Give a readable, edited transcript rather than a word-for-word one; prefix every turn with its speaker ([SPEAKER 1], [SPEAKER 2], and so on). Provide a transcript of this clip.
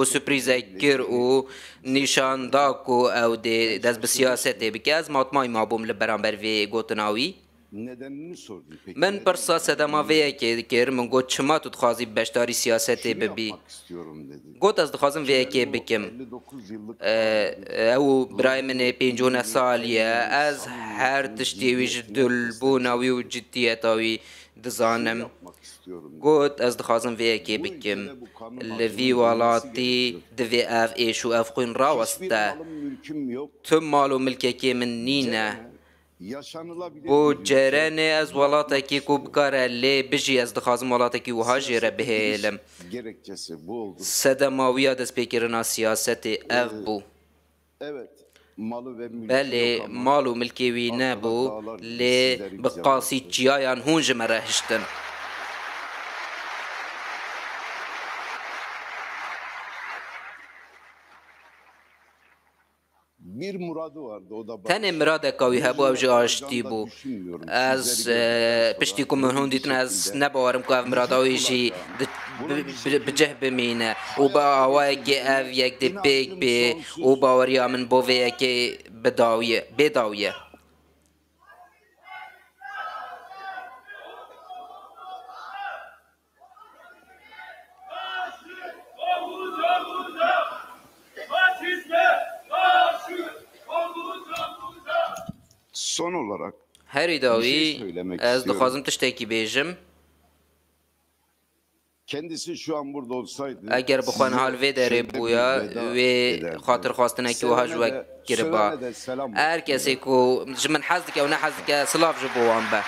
[SPEAKER 1] و سپریزه کر و نشان دا کو او de dest bi siyasetê bike ez matmayî mabûm li beramber vê gotinawî
[SPEAKER 2] Nedenini sordum. Peki,
[SPEAKER 1] min pirsa sedema vêyekê dikir min got çima tu dixwazî beşdarî siyasetê bibî
[SPEAKER 2] yapmak istiyorum dedi.
[SPEAKER 1] got ez dixwazim vêyekê bikim
[SPEAKER 2] 59 yıllık
[SPEAKER 1] ew birayê min ê pêncûne salî ye ez her tiştê wî ji dulbûna wî û ciddiyeta wî dizanim
[SPEAKER 2] yapmak istiyorum.
[SPEAKER 1] got ez dixwazim vêyekê bikim li vî welatî divê ev êş û ev xwîn
[SPEAKER 2] Hiçbir
[SPEAKER 1] raweste
[SPEAKER 2] malım mülküm yok.
[SPEAKER 1] tüm mal û milkekê min nîne
[SPEAKER 2] Yaşanılabilir
[SPEAKER 1] got
[SPEAKER 2] bir ülke.
[SPEAKER 1] cerenê ez welatekî ku bikare lê bijî ez dixwazim welatekî wiha jê re bihêlim
[SPEAKER 2] Gerekçesi bu oldu.
[SPEAKER 1] sedema wî ya destpêkirina siyasetê ev bû
[SPEAKER 2] Evet. Malı ve mülkü
[SPEAKER 1] belê
[SPEAKER 2] yok ama
[SPEAKER 1] mal û milkê wî nebû lê bi qasî çiyayan hûn ji me re hiştin
[SPEAKER 2] bir muradı vardı, o da
[SPEAKER 1] tenê miradeka wî hebû ew jî aştî bû ez piştî ku min hûn dîtin ez nebawerim ku ev mirada wî jî bi cih bimîne û bi awayekê ev yek dê pêk bê û baweriya min bo vê yekê bêdawiye
[SPEAKER 2] son olarak
[SPEAKER 1] herî dawî
[SPEAKER 2] söylemek
[SPEAKER 1] ez
[SPEAKER 2] istiyorum.
[SPEAKER 1] dixwazim tiştekî bêjim
[SPEAKER 2] kendisi şu an burada olsaydı
[SPEAKER 1] eger bixwe niha li vê derê bûye wê xatirxwastinekî wiha ji we kiriba her kesê ku ji min hez dike û nehez dike silav ji bo wan be